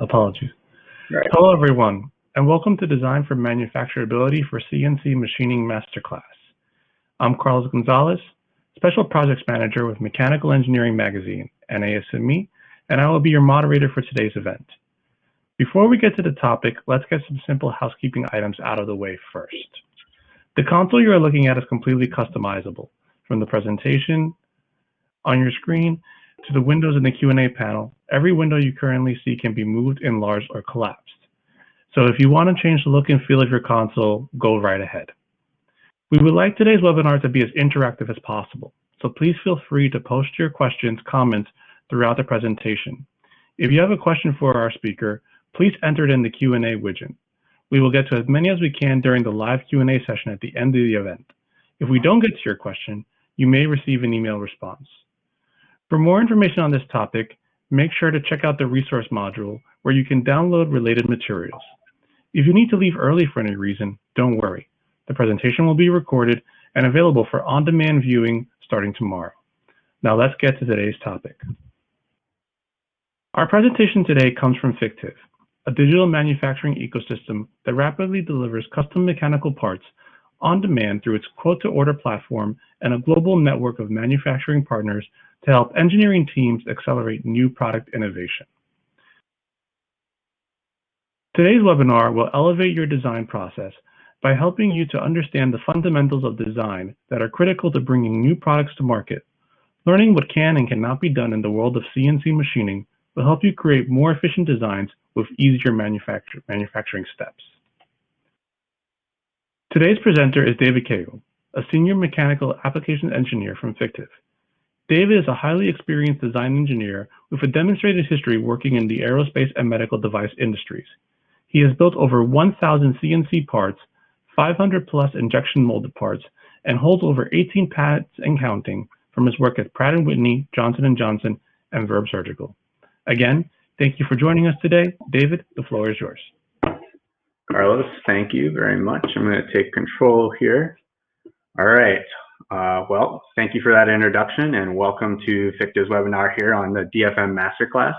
Apologies. Right. Hello, everyone, and welcome to Design for Manufacturability for CNC Machining Masterclass. I'm Carlos Gonzalez, Special Projects Manager with Mechanical Engineering Magazine and ASME, and I will be your moderator for today's event. Before we get to the topic, let's get some simple housekeeping items out of the way first. The console you are looking at is completely customizable, from the presentation on your screen to the windows in the Q&A panel. Every window you currently see can be moved, enlarged, or collapsed. So if you want to change the look and feel of your console, go right ahead. We would like today's webinar to be as interactive as possible, so please feel free to post your questions, comments throughout the presentation. If you have a question for our speaker, please enter it in the Q&A widget. We will get to as many as we can during the live Q&A session at the end of the event. If we don't get to your question, you may receive an email response. For more information on this topic, make sure to check out the resource module where you can download related materials. If you need to leave early for any reason, don't worry. The presentation will be recorded and available for on-demand viewing starting tomorrow. Now let's get to today's topic. Our presentation today comes from Fictiv, a digital manufacturing ecosystem that rapidly delivers custom mechanical parts on demand through its quote-to-order platform and a global network of manufacturing partners to help engineering teams accelerate new product innovation. Today's webinar will elevate your design process by helping you to understand the fundamentals of design that are critical to bringing new products to market. Learning what can and cannot be done in the world of CNC machining will help you create more efficient designs with easier manufacturing steps. Today's presenter is David Cagle, a senior mechanical applications engineer from Fictiv. David is a highly experienced design engineer with a demonstrated history working in the aerospace and medical device industries. He has built over 1,000 CNC parts, 500 plus injection molded parts, and holds over 18 patents and counting from his work at Pratt & Whitney, Johnson & Johnson, and Verb Surgical. Again, thank you for joining us today. David, the floor is yours. Carlos, thank you very much. I'm going to take control here. All right. Well, thank you for that introduction and welcome to Fictiv's webinar here on the DFM Masterclass.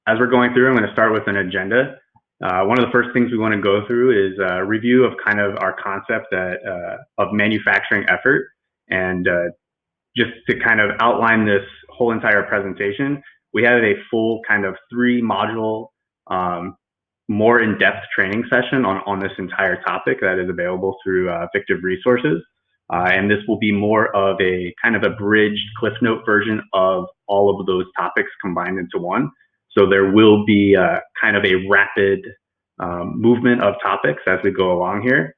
As we're going through, I'm going to start with an agenda. One of the first things we want to go through is a review of kind of our concept of manufacturing effort. And just to kind of outline this whole entire presentation, we have a full kind of 3-module, more in-depth training session on this entire topic that is available through Fictiv resources. And this will be more of a kind of a bridged Cliff Note version of all of those topics combined into one. So there will be kind of a rapid movement of topics as we go along here.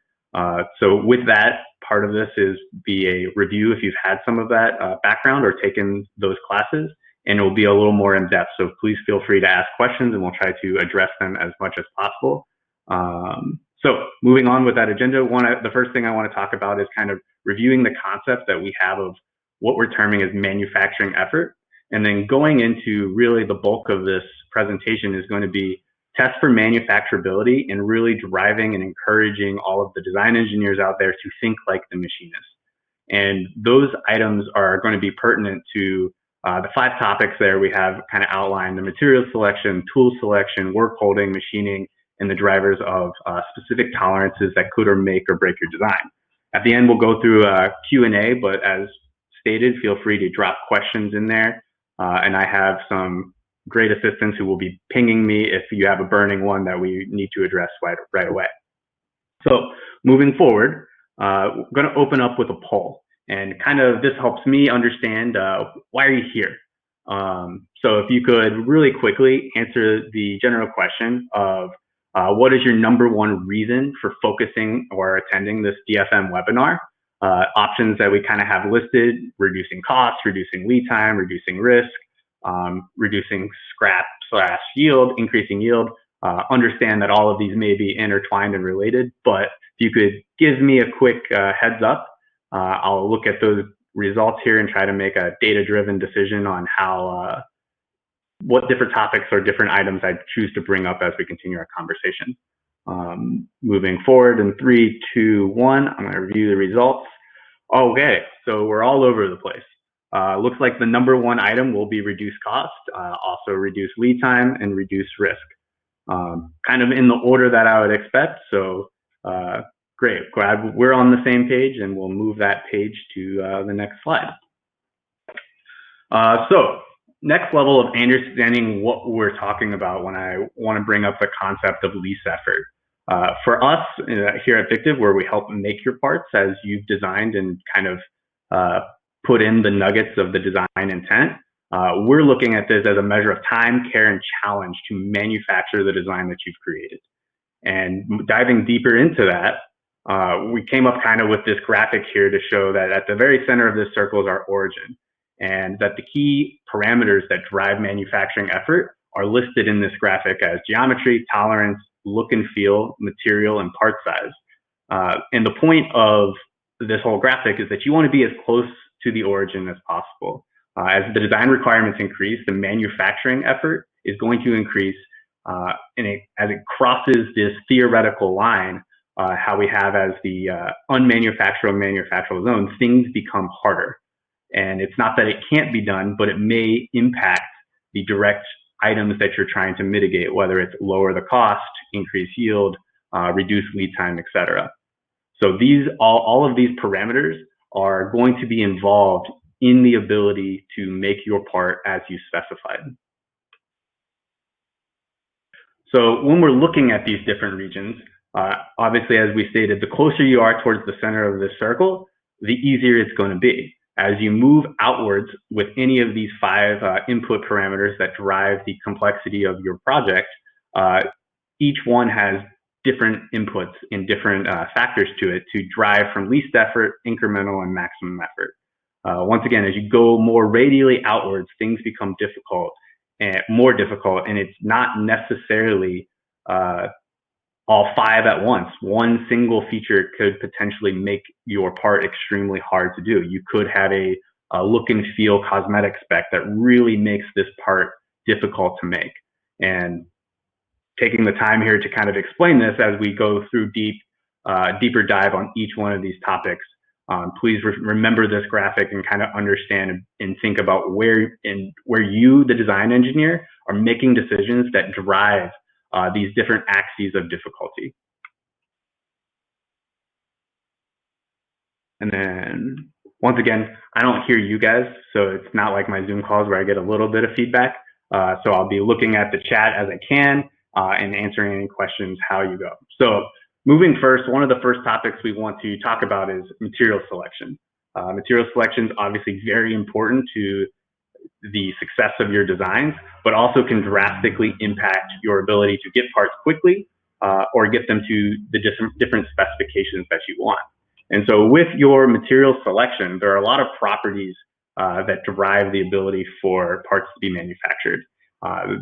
So with that, part of this is be a review if you've had some of that background or taken those classes, and it will be a little more in depth. So please feel free to ask questions and we'll try to address them as much as possible. So moving on with that agenda, the first thing I want to talk about is kind of reviewing the concept that we have of what we're terming as manufacturing effort. And then going into really the bulk of this presentation is going to be test for manufacturability and really driving and encouraging all of the design engineers out there to think like the machinist. And those items are going to be pertinent to the 5 topics there we have kind of outlined: the material selection, tool selection, work holding, machining, and the drivers of specific tolerances that could or make or break your design. At the end, we'll go through a Q&A, but as stated, feel free to drop questions in there. And I have some great assistants who will be pinging me if you have a burning one that we need to address right away. So moving forward, we're going to open up with a poll. And kind of this helps me understand why are you here? So if you could really quickly answer the general question of what is your #1 reason for focusing or attending this DFM webinar? Options that we kind of have listed: reducing costs, reducing lead time, reducing risk, reducing scrap/yield, increasing yield. Understand that all of these may be intertwined and related, but if you could give me a quick heads up, I'll look at those results here and try to make a data-driven decision on how what different topics or different items I choose to bring up as we continue our conversation. Moving forward in 3, 2, 1, I'm going to review the results. Okay, so we're all over the place. looks like the number one item will be reduced cost, also reduce lead time and reduce risk. Kind of in the order that I would expect. So great, glad we're on the same page, and we'll move that page to the next slide. So next level of understanding what we're talking about when I want to bring up the concept of least effort. For us here at Fictiv, where we help make your parts as you've designed and kind of put in the nuggets of the design intent, we're looking at this as a measure of time, care, and challenge to manufacture the design that you've created. And diving deeper into that, we came up kind of with this graphic here to show that at the very center of this circle is our origin, and that the key parameters that drive manufacturing effort are listed in this graphic as geometry, tolerance, look and feel, material, and part size. And the point of this whole graphic is that you want to be as close to the origin as possible. As the design requirements increase, the manufacturing effort is going to increase, and as it crosses this theoretical line, how we have as the unmanufacturable manufacturable zone, things become harder. And it's not that it can't be done, but it may impact the direct items that you're trying to mitigate, whether it's lower the cost, increase yield, reduce lead time, etc. So all of these parameters are going to be involved in the ability to make your part as you specified. So when we're looking at these different regions, obviously, as we stated, the closer you are towards the center of this circle, the easier it's going to be. As you move outwards with any of these 5 input parameters that drive the complexity of your project, each one has different inputs and different factors to it to drive from least effort, incremental, and maximum effort. Once again, as you go more radially outwards, things become difficult and more difficult, and it's not necessarily all 5 at once. One single feature could potentially make your part extremely hard to do. You could have a look and feel cosmetic spec that really makes this part difficult to make. And taking the time here to kind of explain this as we go through deeper dive on each one of these topics, please remember this graphic and kind of understand and think about where you, the design engineer, are making decisions that drive these different axes of difficulty. And then once again, I don't hear you guys, so it's not like my Zoom calls where I get a little bit of feedback. So I'll be looking at the chat as I can and answering any questions how you go. So moving first, one of the first topics we want to talk about is material selection. Material selection is obviously very important to the success of your designs, but also can drastically impact your ability to get parts quickly or get them to the different specifications that you want. And so with your material selection, there are a lot of properties that drive the ability for parts to be manufactured.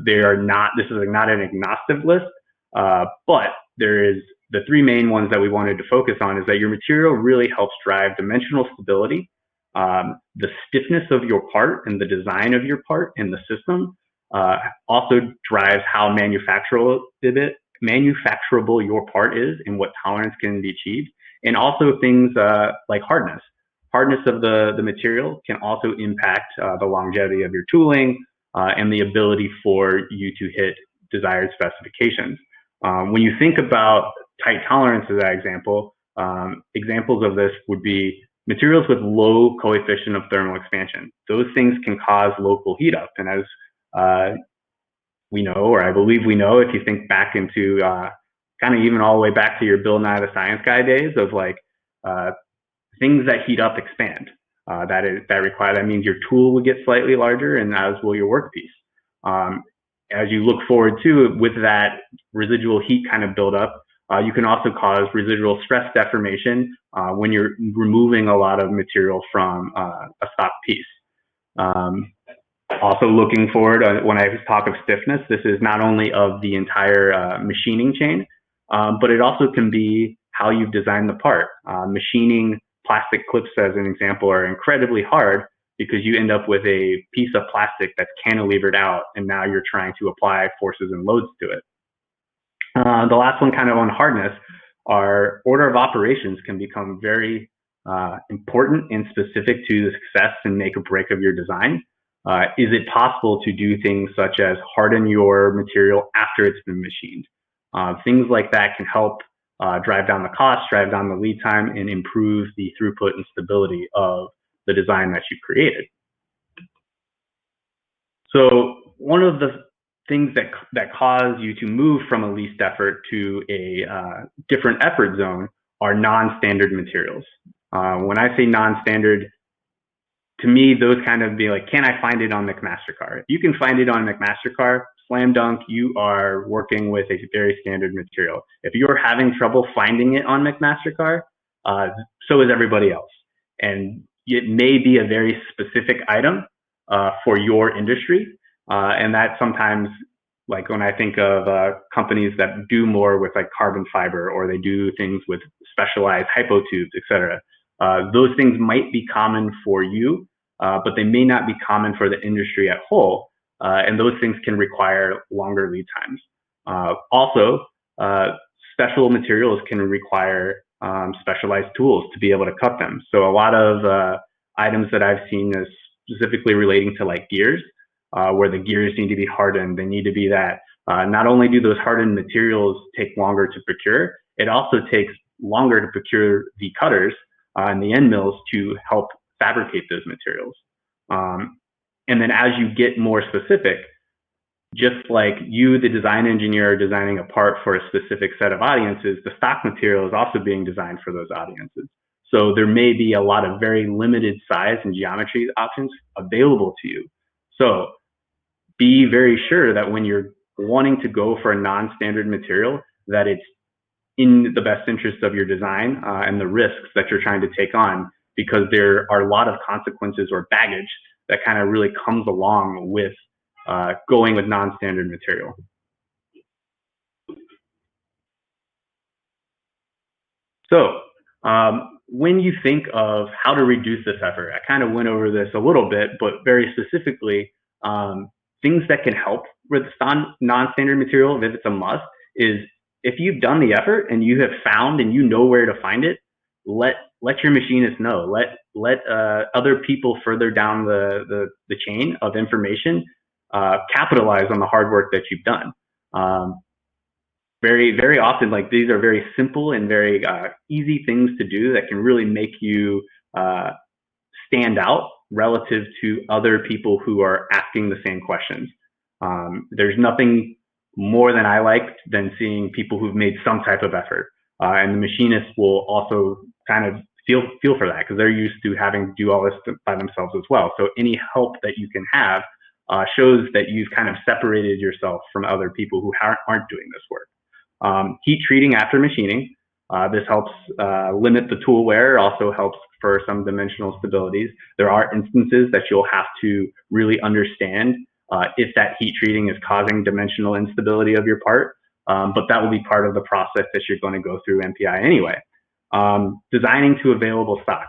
This is not an exhaustive list, but there is the 3 main ones that we wanted to focus on is that your material really helps drive dimensional stability, the stiffness of your part and the design of your part and the system, also drives how manufacturable your part is and what tolerance can be achieved, and also things like hardness. Hardness of the material can also impact the longevity of your tooling and the ability for you to hit desired specifications. When you think about tight tolerance as that example, examples of this would be materials with low coefficient of thermal expansion. Those things can cause local heat up. And as we know, or I believe we know, if you think back into kind of even all the way back to your Bill Nye the Science Guy days of like things that heat up expand. That means your tool will get slightly larger, and as will your workpiece. As you look forward to with that residual heat kind of build up, you can also cause residual stress deformation when you're removing a lot of material from a stock piece. Also looking forward, when I talk of stiffness, this is not only of the entire machining chain, but it also can be how you've designed the part. Machining plastic clips, as an example, are incredibly hard because you end up with a piece of plastic that's cantilevered out, and now you're trying to apply forces and loads to it. The last one kind of on hardness, our order of operations can become very important and specific to the success and make or break of your design? Is it possible to do things such as harden your material after it's been machined? Things like that can help drive down the cost, drive down the lead time, and improve the throughput and stability of the design that you've created. So one of the things that cause you to move from a least effort to a different effort zone are non-standard materials. When I say non-standard, to me, those kind of be like, can I find it on McMaster-Carr? If you can find it on McMaster-Carr, slam dunk, you are working with a very standard material. If you're having trouble finding it on McMaster-Carr, so is everybody else. And it may be a very specific item for your industry. And that sometimes, like when I think of companies that do more with like carbon fiber, or they do things with specialized hypo tubes, et cetera, those things might be common for you, but they may not be common for the industry at whole. And those things can require longer lead times. Also, special materials can require specialized tools to be able to cut them. So a lot of items that I've seen is specifically relating to like gears, where the gears need to be hardened. They need to be that. Not only do those hardened materials take longer to procure, it also takes longer to procure the cutters and the end mills to help fabricate those materials. And then as you get more specific, just like you, the design engineer, are designing a part for a specific set of audiences, the stock material is also being designed for those audiences. So there may be a lot of very limited size and geometry options available to you. So be very sure that when you're wanting to go for a non-standard material, that it's in the best interest of your design and the risks that you're trying to take on, because there are a lot of consequences or baggage that kind of really comes along with going with non-standard material. So when you think of how to reduce this effort, I kind of went over this a little bit, but very specifically, things that can help with non-standard material, if it's a must, is if you've done the effort and you have found and you know where to find it, let your machinist know. Let other people further down the chain of information capitalize on the hard work that you've done. Very, very often, like, these are very simple and very easy things to do that can really make you stand out relative to other people who are asking the same questions. There's nothing more than I like than seeing people who've made some type of effort. And the machinists will also kind of feel for that, because they're used to having to do all this by themselves as well. So any help that you can have shows that you've kind of separated yourself from other people who aren't doing this work. Heat treating after machining. This helps limit the tool wear, also helps for some dimensional stabilities. There are instances that you'll have to really understand if that heat treating is causing dimensional instability of your part, but that will be part of the process that you're going to go through MPI anyway. Designing to available stock.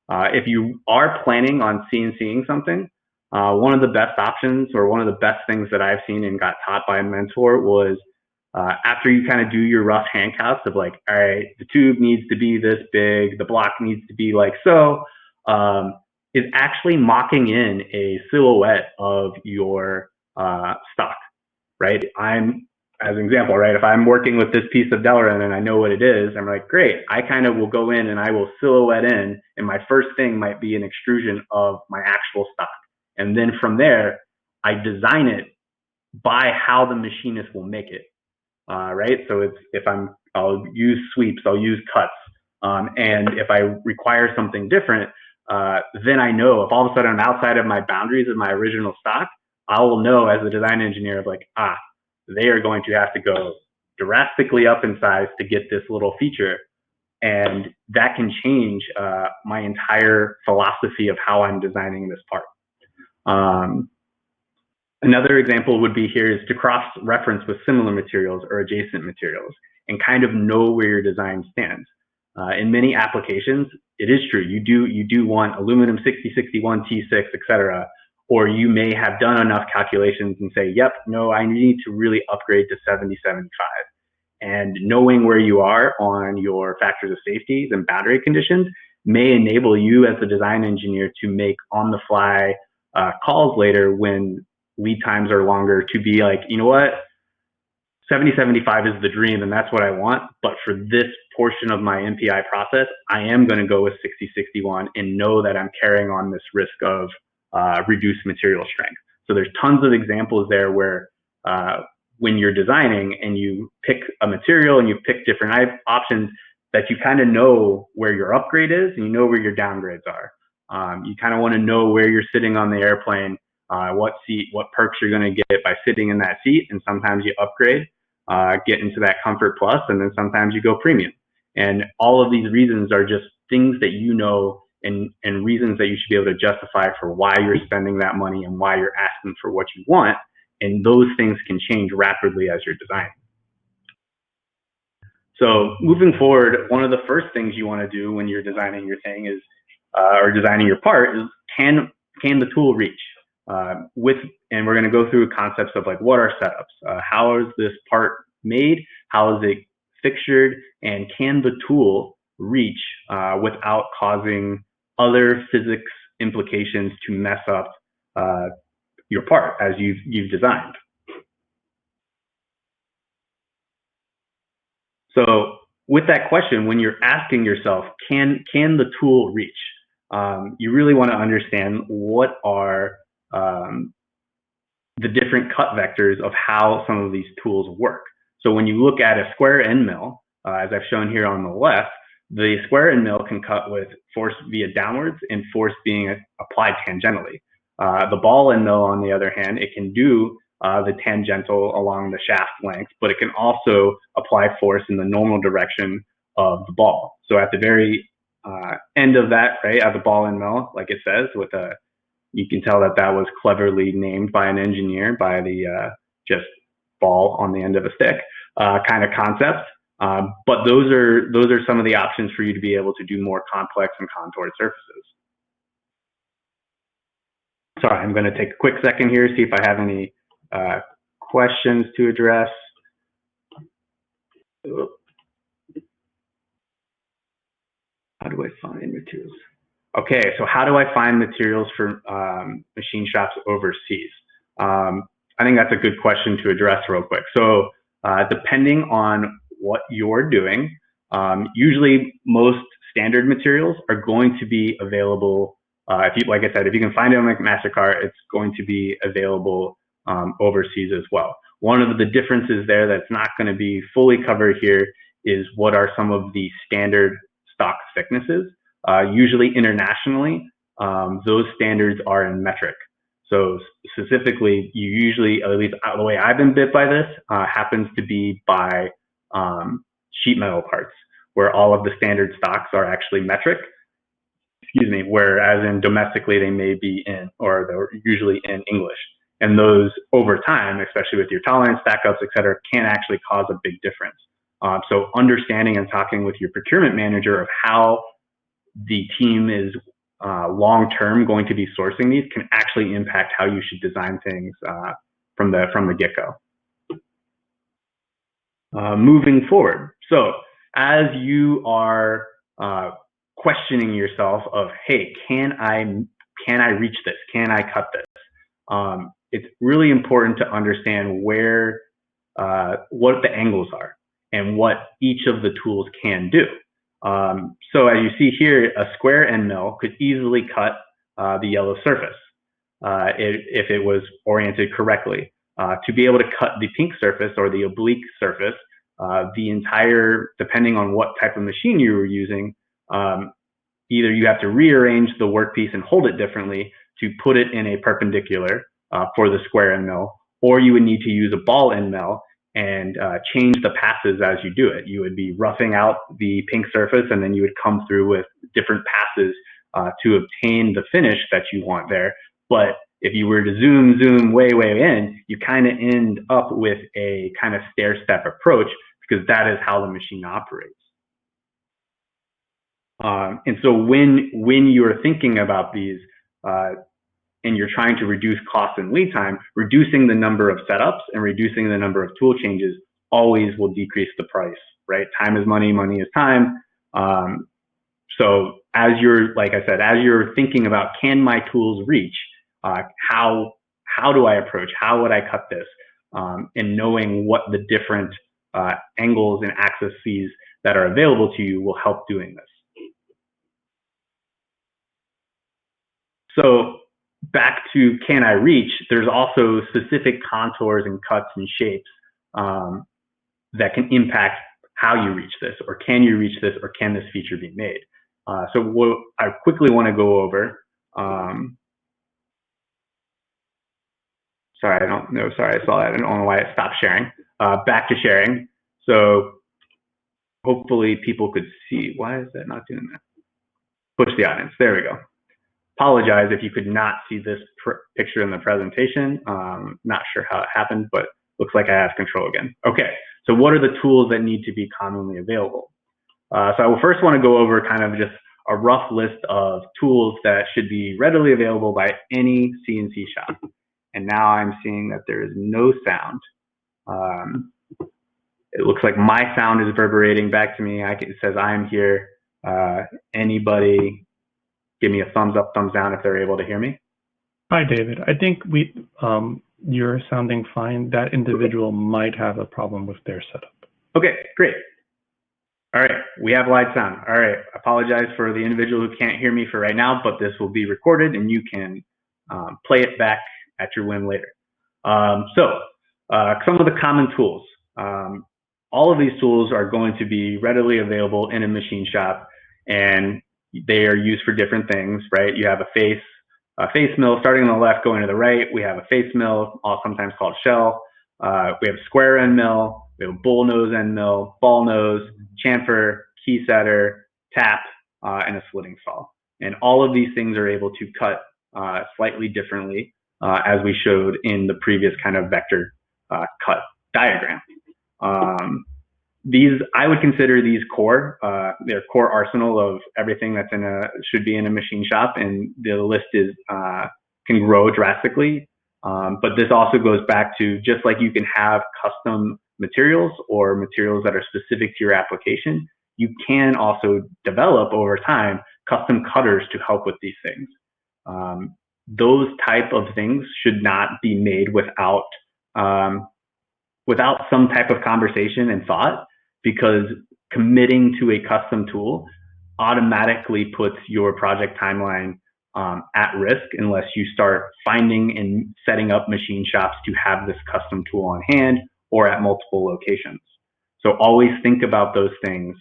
If you are planning on CNCing something, one of the best options, or one of the best things that I've seen and got taught by a mentor, was after you kind of do your rough hand counts of like, all right, the tube needs to be this big, the block needs to be like so, is actually mocking in a silhouette of your stock, right? As an example, right, if I'm working with this piece of Delrin and I know what it is, I'm like, great, I kind of will go in and I will silhouette in, and my first thing might be an extrusion of my actual stock. And then from there, I design it by how the machinist will make it. Right? So I'll use sweeps, I'll use cuts. And if I require something different, then I know if all of a sudden I'm outside of my boundaries of my original stock, I will know as a design engineer of like, they are going to have to go drastically up in size to get this little feature. And that can change my entire philosophy of how I'm designing this part. Another example would be here is to cross-reference with similar materials or adjacent materials and kind of know where your design stands. In many applications, it is true. You do want aluminum 6061, T6, et cetera, or you may have done enough calculations and say, yep, no, I need to really upgrade to 7075. And knowing where you are on your factors of safety and boundary conditions may enable you as the design engineer to make on-the-fly calls later when lead times are longer, to be like, you know what, 7075 is the dream and that's what I want, but for this portion of my MPI process, I am going to go with 6061 and know that I'm carrying on this risk of reduced material strength. So there's tons of examples there where when you're designing and you pick a material and you pick different options, that you kind of know where your upgrade is and you know where your downgrades are. You kind of want to know where you're sitting on the airplane, what seat, what perks you're going to get by sitting in that seat, and sometimes you upgrade, get into that Comfort Plus, and then sometimes you go Premium. And all of these reasons are just things that you know and reasons that you should be able to justify for why you're spending that money and why you're asking for what you want. And those things can change rapidly as you're designing. So moving forward, one of the first things you want to do when you're designing your thing is, or designing your part, is can the tool reach? And we're going to go through concepts of like, what are setups? How is this part made? How is it fixtured? And can the tool reach without causing other physics implications to mess up your part as you've designed? So with that question, when you're asking yourself, can the tool reach? You really want to understand what are the different cut vectors of how some of these tools work. So when you look at a square end mill, as I've shown here on the left, the square end mill can cut with force via downwards and force being applied tangentially. The ball end mill, on the other hand, it can do the tangential along the shaft length, but it can also apply force in the normal direction of the ball. So at the very end of that, right, at the ball end mill, like it says, with a, you can tell that that was cleverly named by an engineer, by the just ball on the end of a stick kind of concept. But those are some of the options for you to be able to do more complex and contoured surfaces. Sorry, I'm going to take a quick second here, see if I have any questions to address. How do I find materials? Okay, so how do I find materials for machine shops overseas? I think that's a good question to address real quick. So depending on what you're doing, usually most standard materials are going to be available. If you, like I said, if you can find it on MasterCard, it's going to be available overseas as well. One of the differences there that's not going to be fully covered here is what are some of the standard stock thicknesses. Usually internationally, those standards are in metric. So specifically, you usually, at least the way I've been bit by this, happens to be by sheet metal parts, where all of the standard stocks are actually metric. Excuse me, whereas in domestically they may be in, or they're usually in English. And those over time, especially with your tolerance stackups, et cetera, can actually cause a big difference. So understanding and talking with your procurement manager of how the team is long-term going to be sourcing these can actually impact how you should design things from the get-go. Moving forward, so as you are questioning yourself of, hey, can I reach this? Can I cut this? It's really important to understand where what the angles are and what each of the tools can do. So as you see here, a square end mill could easily cut the yellow surface if it was oriented correctly. To be able to cut the pink surface or the oblique surface, the entire, depending on what type of machine you were using, either you have to rearrange the workpiece and hold it differently to put it in a perpendicular for the square end mill, or you would need to use a ball end mill and change the passes as you do it. You would be roughing out the pink surface, and then you would come through with different passes to obtain the finish that you want there. But if you were to zoom way in, you kind of end up with a kind of stair-step approach, because that is how the machine operates. And so when you are thinking about these and you're trying to reduce cost and lead time, reducing the number of setups and reducing the number of tool changes always will decrease the price, right? Time is money, money is time. So as you're, like I said, as you're thinking about, can my tools reach, how do I approach, how would I cut this, and knowing what the different angles and axes that are available to you will help doing this. So back to can I reach, there's also specific contours and cuts and shapes that can impact how you reach this, or can you reach this, or can this feature be made. So what I quickly want to go over, sorry, I don't know, sorry, I saw that, I don't know why it stopped sharing. Back to sharing. So hopefully people could see, why is that not doing that? Push the audience, there we go. Apologize if you could not see this picture in the presentation. Not sure how it happened, but looks like I have control again. Okay, so what are the tools that need to be commonly available? So I will first want to go over kind of just a rough list of tools that should be readily available by any CNC shop. And now I'm seeing that there is no sound. It looks like my sound is reverberating back to me. It says I'm here. Anybody give me a thumbs up, thumbs down if they're able to hear me? Hi, David. I think you're sounding fine. That individual might have a problem with their setup. Okay, great. All right, we have live sound. All right, apologize for the individual who can't hear me for right now, but this will be recorded and you can play it back at your whim later. Some of the common tools. All of these tools are going to be readily available in a machine shop, and they are used for different things, right? You have a face mill starting on the left, going to the right. We have a face mill, sometimes called shell. We have a square end mill. We have a bull nose end mill, ball nose, chamfer, key setter, tap, and a slitting saw. And all of these things are able to cut slightly differently, as we showed in the previous kind of vector cut diagram. I would consider these core, their core arsenal of everything that's should be in a machine shop, and the list can grow drastically. But this also goes back to, just like you can have custom materials or materials that are specific to your application, you can also develop over time custom cutters to help with these things. Those type of things should not be made without some type of conversation and thought, because committing to a custom tool automatically puts your project timeline at risk unless you start finding and setting up machine shops to have this custom tool on hand or at multiple locations. So always think about those things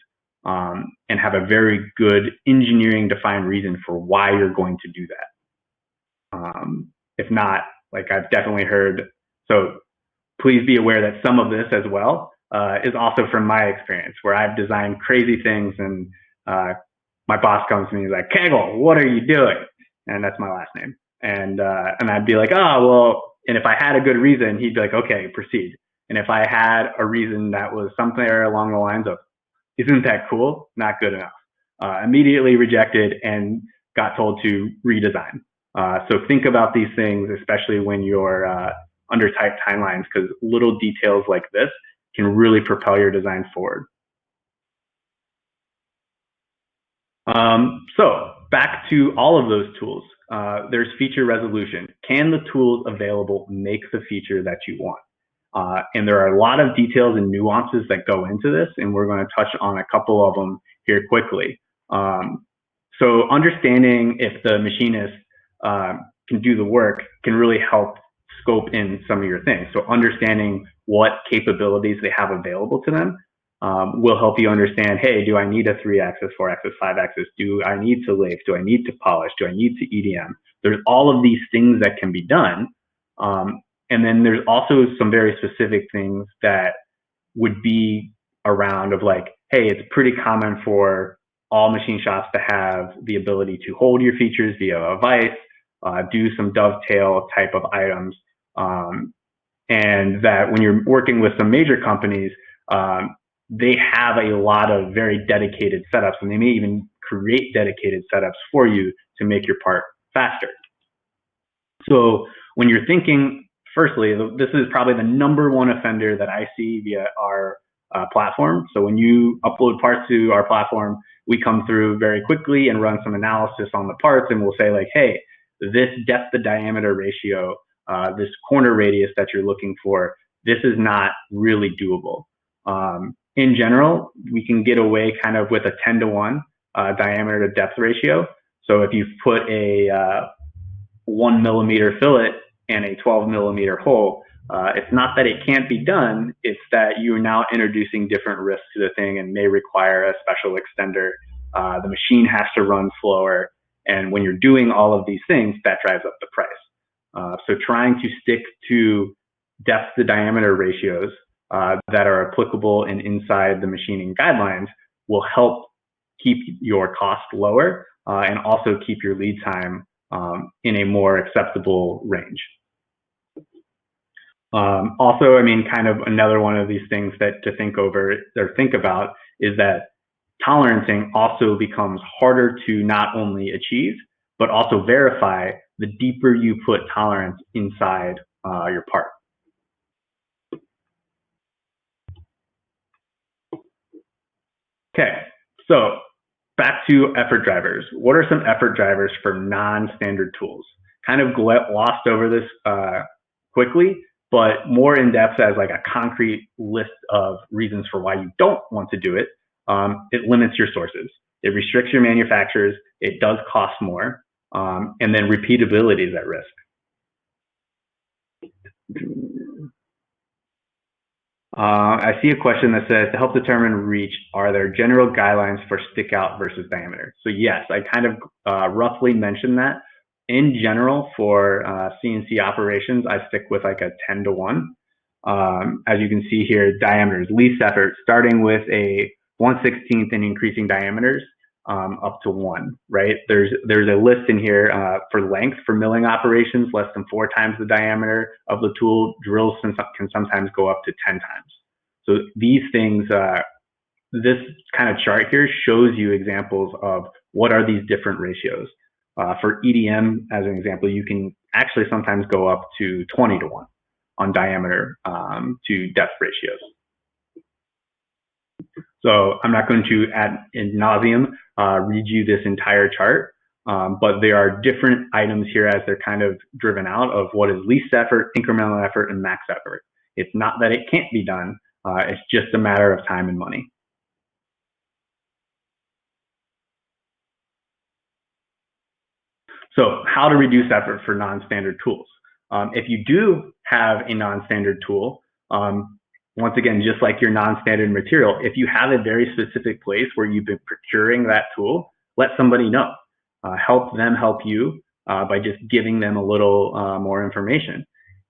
and have a very good engineering defined reason for why you're going to do that. If not, like I've definitely heard, so please be aware that some of this as well is also from my experience, where I've designed crazy things and my boss comes to me and he's like, Kegel, what are you doing? And that's my last name. And I'd be like, oh, well, and if I had a good reason, he'd be like, okay, proceed. And if I had a reason that was somewhere along the lines of, isn't that cool? Not good enough. Immediately rejected and got told to redesign. So think about these things, especially when you're under tight timelines, because little details like this can really propel your design forward. So back to all of those tools, there's feature resolution. Can the tools available make the feature that you want? And there are a lot of details and nuances that go into this, and we're going to touch on a couple of them here quickly. So understanding if the machinist can do the work can really help scope in some of your things. So understanding what capabilities they have available to them will help you understand, hey, do I need a 3-axis, 4-axis, 5-axis? Do I need to lathe? Do I need to polish? Do I need to EDM? There's all of these things that can be done. And then there's also some very specific things that would be around of like, hey, it's pretty common for all machine shops to have the ability to hold your features via a vise, do some dovetail type of items. And that when you're working with some major companies, they have a lot of very dedicated setups, and they may even create dedicated setups for you to make your part faster. So when you're thinking, firstly, this is probably the #1 offender that I see via our platform. So when you upload parts to our platform, we come through very quickly and run some analysis on the parts, and we'll say like, hey, this depth to diameter ratio, this corner radius that you're looking for, this is not really doable. In general, we can get away kind of with a 10-to-1 diameter to depth ratio. So if you put a 1 millimeter fillet and a 12 millimeter hole, it's not that it can't be done, it's that you're now introducing different risks to the thing and may require a special extender. The machine has to run slower. And when you're doing all of these things, that drives up the price. So trying to stick to depth to diameter ratios that are applicable and inside the machining guidelines will help keep your cost lower and also keep your lead time in a more acceptable range. Also, I mean, kind of another one of these things that to think over or think about is that tolerancing also becomes harder to not only achieve, but also verify the deeper you put tolerance inside your part. Okay, so back to effort drivers. What are some effort drivers for non-standard tools? Kind of glossed over this quickly, but more in depth as like a concrete list of reasons for why you don't want to do it. It limits your sources. It restricts your manufacturers. It does cost more. And then repeatability is at risk. I see a question that says, to help determine reach, are there general guidelines for stick out versus diameter? So yes, I kind of roughly mentioned that. In general, for CNC operations, I stick with like a 10-to-1. As you can see here, diameters, least effort, starting with a 1/16 and increasing diameters up to 1, right? There's a list in here for length for milling operations, less than 4 times the diameter of the tool. Drills can sometimes go up to 10 times. So these things, this kind of chart here shows you examples of what are these different ratios. For EDM, as an example, you can actually sometimes go up to 20-to-1 on diameter to depth ratios. So I'm not going to ad nauseum read you this entire chart, but there are different items here as they're kind of driven out of what is least effort, incremental effort, and max effort. It's not that it can't be done, it's just a matter of time and money. So how to reduce effort for non-standard tools. If you do have a non-standard tool, once again, just like your non-standard material, if you have a very specific place where you've been procuring that tool, let somebody know. Help them help you by just giving them a little more information.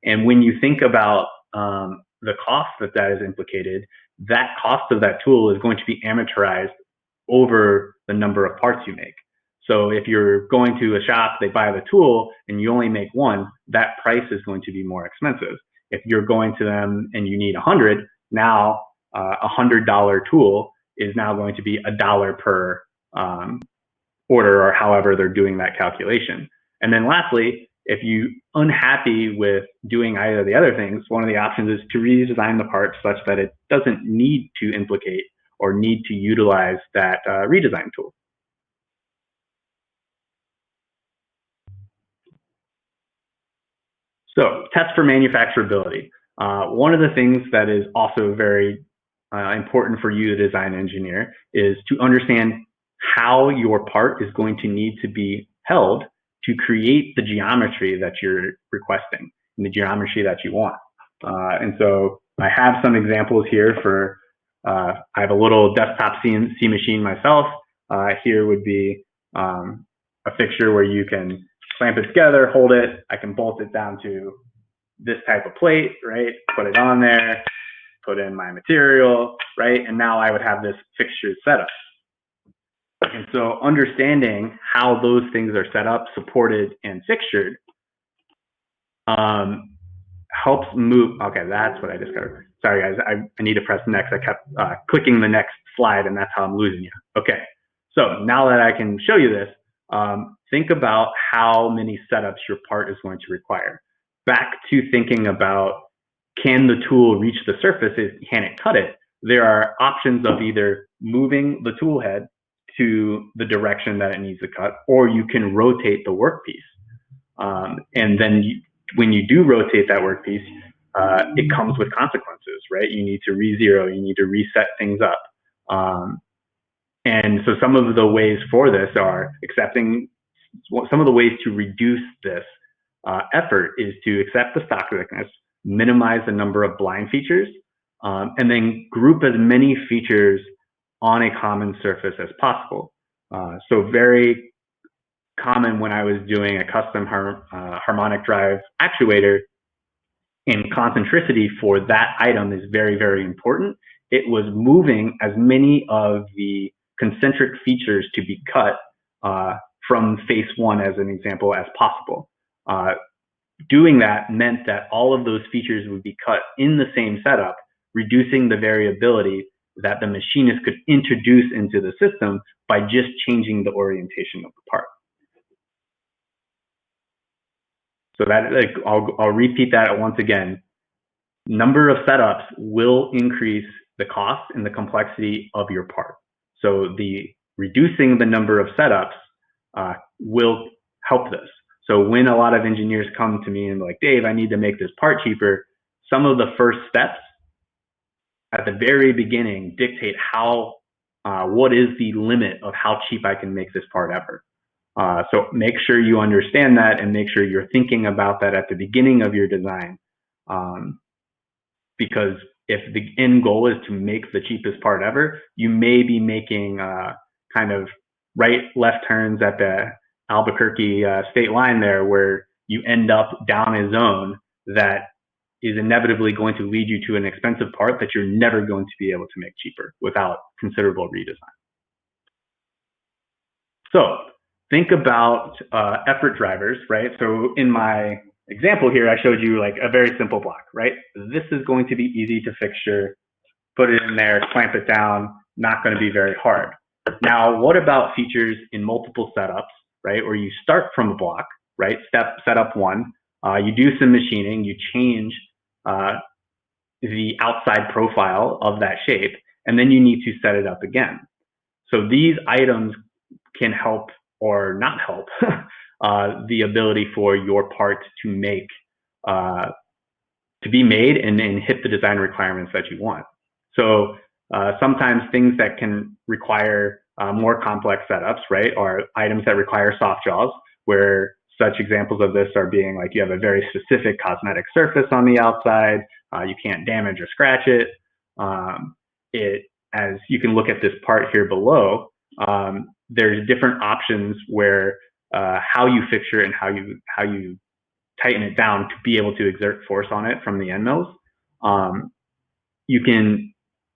And when you think about the cost that is implicated, that cost of that tool is going to be amortized over the number of parts you make. So if you're going to a shop, they buy the tool and you only make one, that price is going to be more expensive. If you're going to them and you need 100, now $100 tool is now going to be $1 per order, or however they're doing that calculation. And then lastly, if you're unhappy with doing either of the other things, one of the options is to redesign the part such that it doesn't need to implicate or need to utilize that redesign tool. So test for manufacturability. One of the things that is also very important for you, the design engineer, is to understand how your part is going to need to be held to create the geometry that you're requesting and the geometry that you want. And so I have some examples here for, I have a little desktop CNC machine myself. Here would be a fixture where you can clamp it together, hold it, I can bolt it down to this type of plate, right? Put it on there, put in my material, right? And now I would have this fixture set up. And so understanding how those things are set up, supported, and fixtured helps move. Okay, that's what I discovered. Sorry guys, I need to press next. I kept clicking the next slide and that's how I'm losing you. Okay, so now that I can show you this, think about how many setups your part is going to require. Back to thinking about, can the tool reach the surface? Can it cut it? there are options of either moving the tool head to the direction that it needs to cut, or you can rotate the workpiece. And then when you do rotate that workpiece, it comes with consequences, right? You need to re-zero, you need to reset things up. And so some of the ways for this are some of the ways to reduce this effort is to accept the stock thickness, minimize the number of blind features, and then group as many features on a common surface as possible. So very common when I was doing a custom harmonic drive actuator, and concentricity for that item is very, very important. It was moving as many of the concentric features to be cut from face one, as an example, as possible. Doing that meant that all of those features would be cut in the same setup, reducing the variability that the machinist could introduce into the system by just changing the orientation of the part. So that, I'll repeat that once again. Number of setups will increase the cost and the complexity of your part. So reducing the number of setups will help this. So when a lot of engineers come to me and like, Dave, I need to make this part cheaper, some of the first steps at the very beginning dictate what is the limit of how cheap I can make this part ever. So make sure you understand that and make sure you're thinking about that at the beginning of your design. Because if the end goal is to make the cheapest part ever, you may be making kind of right-left turns at the Albuquerque state line there, where you end up down a zone that is inevitably going to lead you to an expensive part that you're never going to be able to make cheaper without considerable redesign. So think about effort drivers, right? So in my example here, I showed you like a very simple block, right? This is going to be easy to fixture, put it in there, clamp it down, not going to be very hard. Now, what about features in multiple setups, right? Or you start from a block, right? Setup one, you do some machining, you change the outside profile of that shape, and then you need to set it up again. So these items can help or not help the ability for your part to be made and hit the design requirements that you want. So sometimes things that can require more complex setups, right, are items that require soft jaws, where such examples of this are being like you have a very specific cosmetic surface on the outside, you can't damage or scratch it. As you can look at this part here below, there's different options where how you fixture and how you tighten it down to be able to exert force on it from the end mills. You can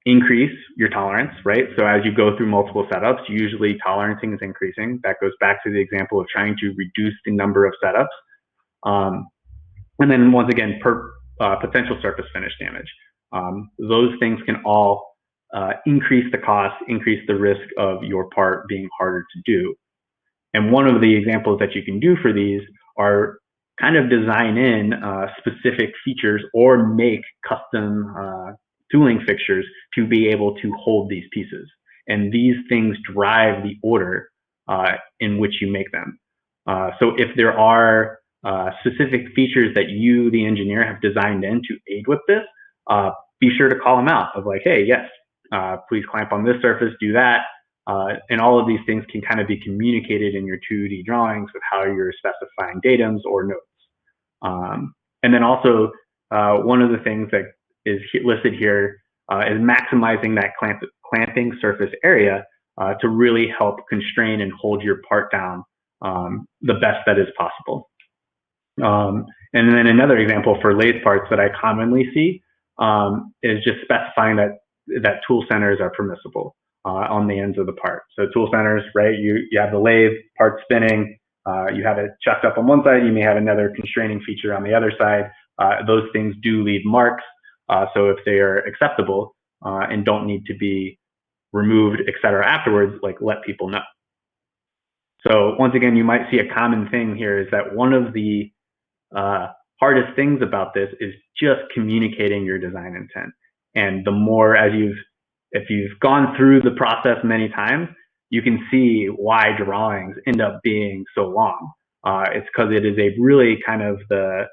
increase your tolerance, right? So as you go through multiple setups, usually tolerancing is increasing. That goes back to the example of trying to reduce the number of setups. And then once again, potential surface finish damage. Those things can all increase the cost, increase the risk of your part being harder to do. And one of the examples that you can do for these are kind of design in specific features or make custom tooling fixtures to be able to hold these pieces. And these things drive the order in which you make them. So if there are specific features that you, the engineer, have designed in to aid with this, be sure to call them out of like, hey, yes, please clamp on this surface, do that. And all of these things can kind of be communicated in your 2D drawings with how you're specifying datums or notes. And then also, one of the things that is listed here is maximizing that clamping surface area to really help constrain and hold your part down the best that is possible. And then another example for lathe parts that I commonly see is just specifying that tool centers are permissible on the ends of the part. So tool centers, right? You have the lathe part spinning, you have it chucked up on one side, you may have another constraining feature on the other side. Those things do leave marks. So if they are acceptable and don't need to be removed, et cetera, afterwards, like let people know. So once again, you might see a common thing here is that one of the hardest things about this is just communicating your design intent. And the more, as you've if you've gone through the process many times, you can see why drawings end up being so long. It's because it is a really kind of the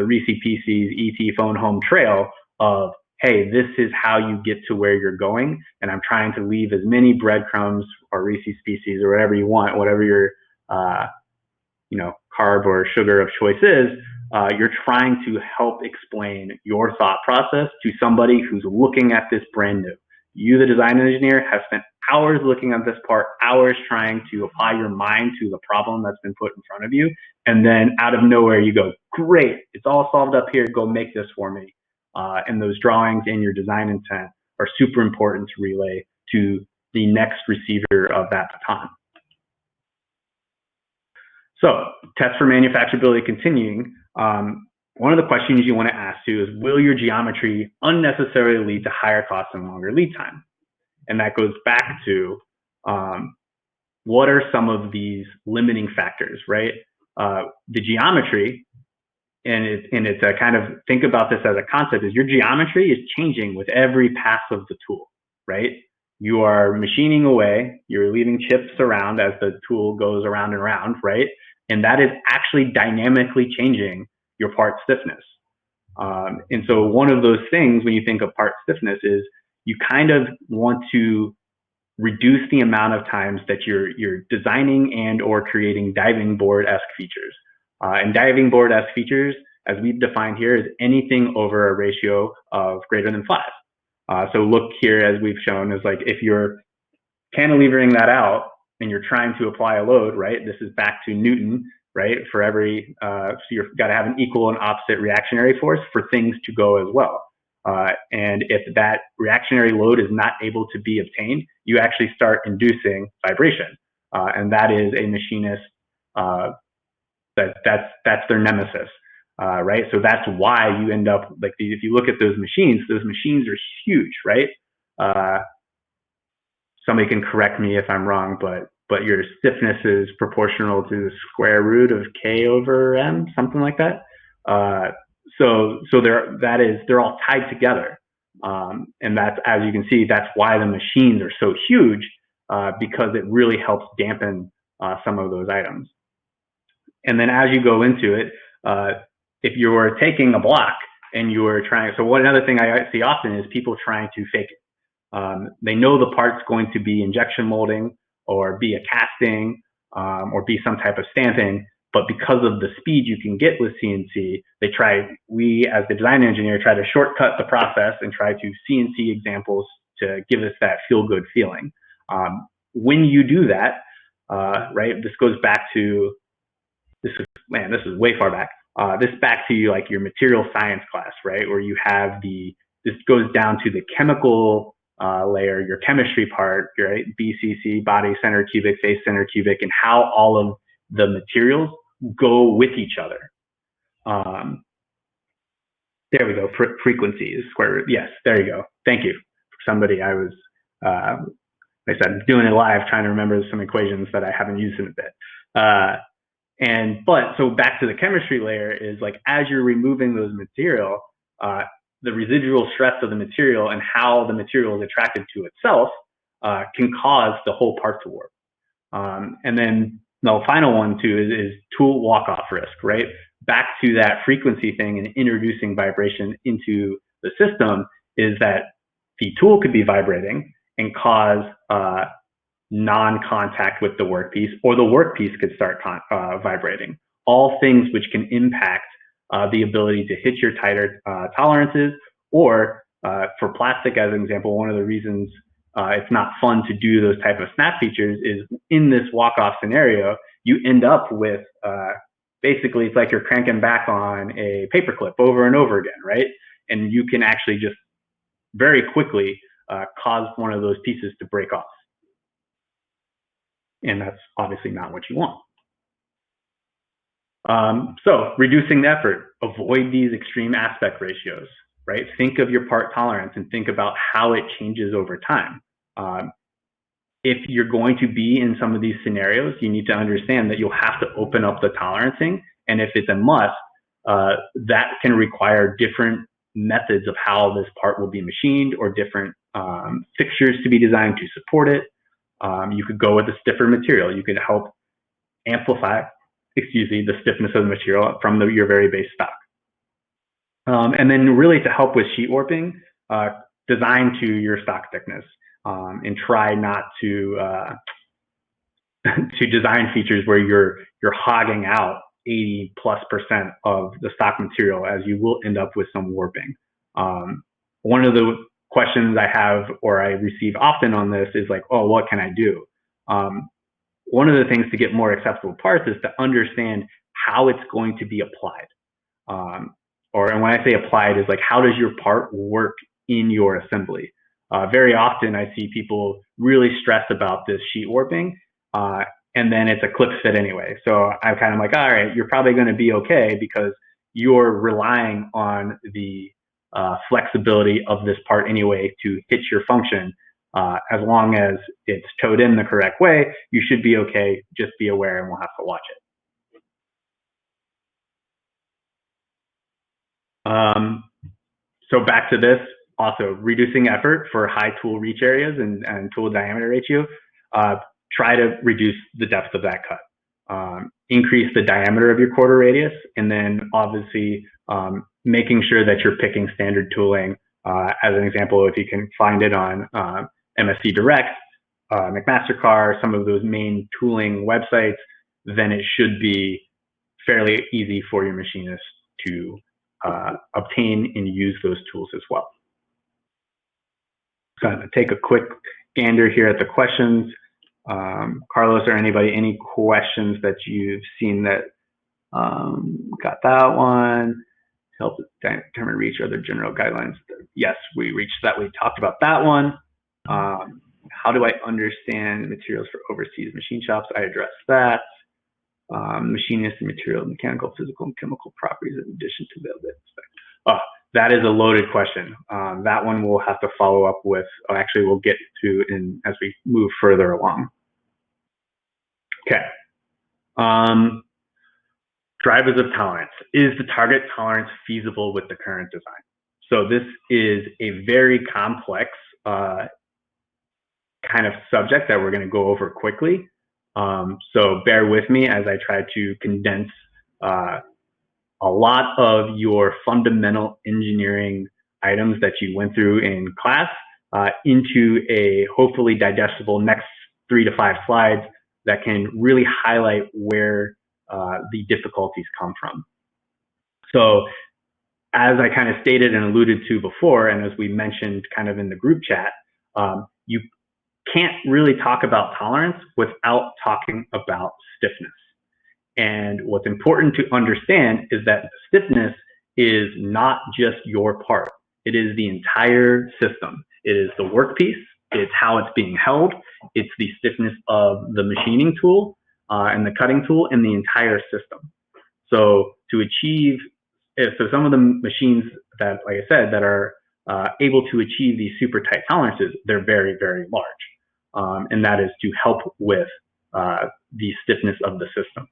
Reese Pieces ET phone home trail of, hey, this is how you get to where you're going, and I'm trying to leave as many breadcrumbs or Reese's Pieces or whatever you want, whatever your carb or sugar of choice is. You're trying to help explain your thought process to somebody who's looking at this brand new. You, the design engineer, have spent hours looking at this part, hours trying to apply your mind to the problem that's been put in front of you, and then out of nowhere you go, great, it's all solved up here, go make this for me. And those drawings and your design intent are super important to relay to the next receiver of that baton. So, test for manufacturability continuing. One of the questions you want to ask too is, will your geometry unnecessarily lead to higher costs and longer lead time? And that goes back to what are some of these limiting factors, right? The geometry, and it's a kind of, think about this as a concept, is your geometry is changing with every pass of the tool, right? You are machining away, you're leaving chips around as the tool goes around and around, right? And that is actually dynamically changing your part stiffness. And so one of those things when you think of part stiffness is you kind of want to reduce the amount of times that you're designing and or creating diving board-esque features. And diving board-esque features, as we've defined here, is anything over a ratio of greater than 5. So look here, as we've shown, is like if you're cantilevering that out and you're trying to apply a load, right? This is back to Newton, right? For every, so you've got to have an equal and opposite reactionary force for things to go as well. And if that reactionary load is not able to be obtained, you actually start inducing vibration. And that is a machinist, that's their nemesis, right? So that's why you end up, like, if you look at those machines are huge, right? Somebody can correct me if I'm wrong, but your stiffness is proportional to the square root of K over M, something like that. So they're all tied together. And that's, as you can see, that's why the machines are so huge, because it really helps dampen some of those items. And then as you go into it, if you're taking a block and you're trying, so another thing I see often is people trying to fake it. They know the part's going to be injection molding or be a casting or be some type of stamping, but because of the speed you can get with CNC, we as the design engineer try to shortcut the process and try to CNC examples to give us that feel-good feeling. When you do that, right, this goes back to, this is way far back. This back to like your material science class, right, where you have this goes down to the chemical layer, your chemistry part, right? BCC, body center cubic, face center cubic, and how all of the materials go with each other. There we go. Frequencies, square root. Yes, there you go. Thank you. Somebody, I was, like I said, doing it live, trying to remember some equations that I haven't used in a bit. So back to the chemistry layer is like, as you're removing those material, the residual stress of the material and how the material is attracted to itself can cause the whole part to warp. And then the final one too is tool walk-off risk, right? Back to that frequency thing and introducing vibration into the system is that the tool could be vibrating and cause non-contact with the workpiece, or the workpiece could start vibrating. All things which can impact the ability to hit your tighter tolerances, or for plastic, as an example, one of the reasons it's not fun to do those type of snap features is in this walk-off scenario, you end up with basically it's like you're cranking back on a paperclip over and over again, right? And you can actually just very quickly cause one of those pieces to break off. And that's obviously not what you want. So reducing the effort, avoid these extreme aspect ratios, right? Think of your part tolerance and think about how it changes over time. If you're going to be in some of these scenarios, you need to understand that you'll have to open up the tolerancing. And if it's a must, that can require different methods of how this part will be machined, or different fixtures to be designed to support it. You could go with a stiffer material. You could help amplify, the stiffness of the material from your very base stock. And then really to help with sheet warping, design to your stock thickness, and try not to to design features where you're hogging out 80+% of the stock material, as you will end up with some warping. One of the questions I have or I receive often on this is like, oh, what can I do? One of the things to get more acceptable parts is to understand how it's going to be applied. And when I say applied, is like, how does your part work in your assembly? Very often I see people really stress about this sheet warping, and then it's a clip fit anyway. So I'm kind of like, all right, you're probably going to be okay because you're relying on the flexibility of this part anyway to hit your function. As long as it's towed in the correct way, you should be okay. Just be aware and we'll have to watch it. So back to this, also reducing effort for high tool reach areas and tool diameter ratio. Try to reduce the depth of that cut. Increase the diameter of your quarter radius, and then obviously making sure that you're picking standard tooling. As an example, if you can find it on MSC Direct, McMaster-Carr, some of those main tooling websites, then it should be fairly easy for your machinist to obtain and use those tools as well. So I'm going to take a quick gander here at the questions. Carlos or anybody, any questions that you've seen that got that one? Help determine reach or other general guidelines. Yes, we reached that. We talked about that one. How do I understand materials for overseas machine shops? I addressed that. Machinist and material, mechanical, physical, and chemical properties in addition to availability. Oh, that is a loaded question. That one we'll have to follow up with. Actually, we'll get to as we move further along. Okay. Drivers of tolerance. Is the target tolerance feasible with the current design? So this is a very complex kind of subject that we're going to go over quickly. So bear with me as I try to condense a lot of your fundamental engineering items that you went through in class into a hopefully digestible next 3 to 5 slides that can really highlight where the difficulties come from. So as I kind of stated and alluded to before, and as we mentioned kind of in the group chat, you can't really talk about tolerance without talking about stiffness. And what's important to understand is that stiffness is not just your part. It is the entire system. It is the workpiece. It's how it's being held. It's the stiffness of the machining tool and the cutting tool and the entire system. So to achieve, so some of the machines that, like I said, that are able to achieve these super tight tolerances, they're very, very large. And that is to help with the stiffness of the system.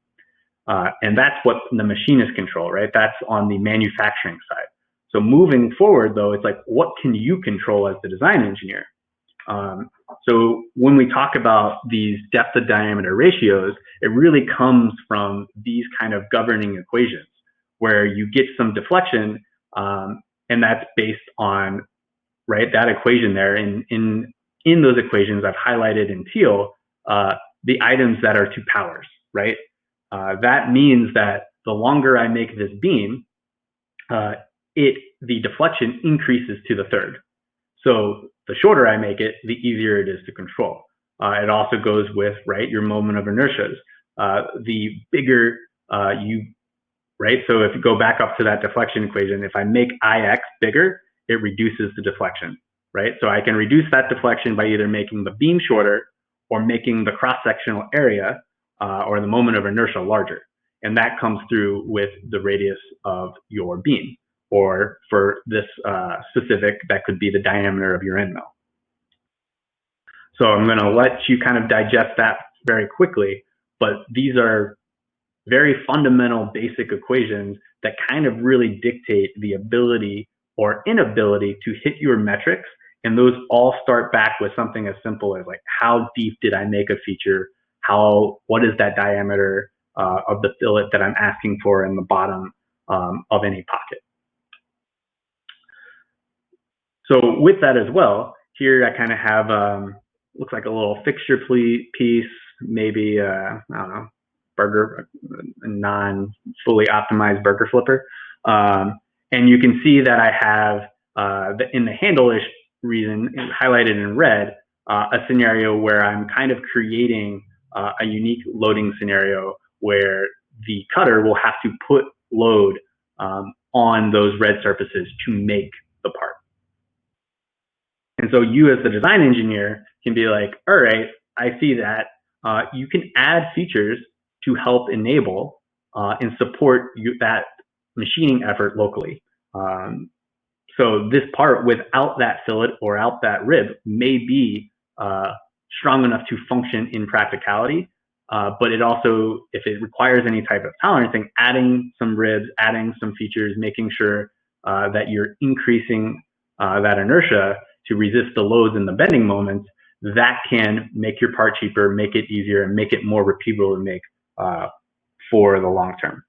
And that's what the machinist control, right? That's on the manufacturing side. So moving forward, though, it's like, what can you control as the design engineer? So when we talk about these depth of diameter ratios, it really comes from these kind of governing equations where you get some deflection, and that's based on, right, that equation there. In those equations, I've highlighted in teal the items that are 2 powers, right? That means that the longer I make this beam, the deflection increases to the 3rd. So the shorter I make it, the easier it is to control. It also goes with, right, your moment of inertias. The bigger right? So if you go back up to that deflection equation, if I make Ix bigger, it reduces the deflection, right? So I can reduce that deflection by either making the beam shorter or making the cross-sectional area or the moment of inertia larger. And that comes through with the radius of your beam. Or for this specific, that could be the diameter of your end mill. So I'm going to let you kind of digest that very quickly, but these are very fundamental basic equations that kind of really dictate the ability or inability to hit your metrics And those all start back with something as simple as like, how deep did I make a feature? What is that diameter of the fillet that I'm asking for in the bottom of any pocket? So with that as well, here I kind of have, looks like a little fixture piece, maybe, I don't know, a non-fully optimized burger flipper. And you can see that I have, in the handle-ish reason, highlighted in red, a scenario where I'm kind of creating a unique loading scenario where the cutter will have to put load on those red surfaces to make the part. And so you as the design engineer can be like, all right, I see that. You can add features to help enable and support that machining effort locally. So this part without that fillet or out that rib may be strong enough to function in practicality, but it also, if it requires any type of tolerancing, adding some ribs, adding some features, making sure that you're increasing that inertia to resist the loads in the bending moments, that can make your part cheaper, make it easier, and make it more repeatable to make for the long term.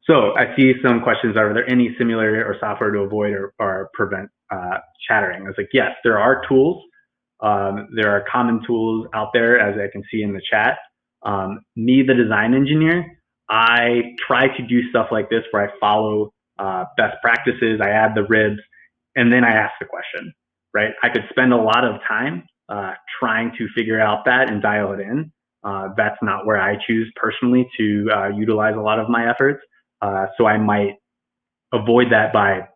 So I see some questions. Are there any similar or software to avoid or prevent chattering? I was like, yes, there are tools. There are common tools out there, as I can see in the chat. Me, the design engineer, I try to do stuff like this where I follow best practices, I add the ribs, and then I ask the question, right? I could spend a lot of time trying to figure out that and dial it in. That's not where I choose personally to utilize a lot of my efforts. So I might avoid that by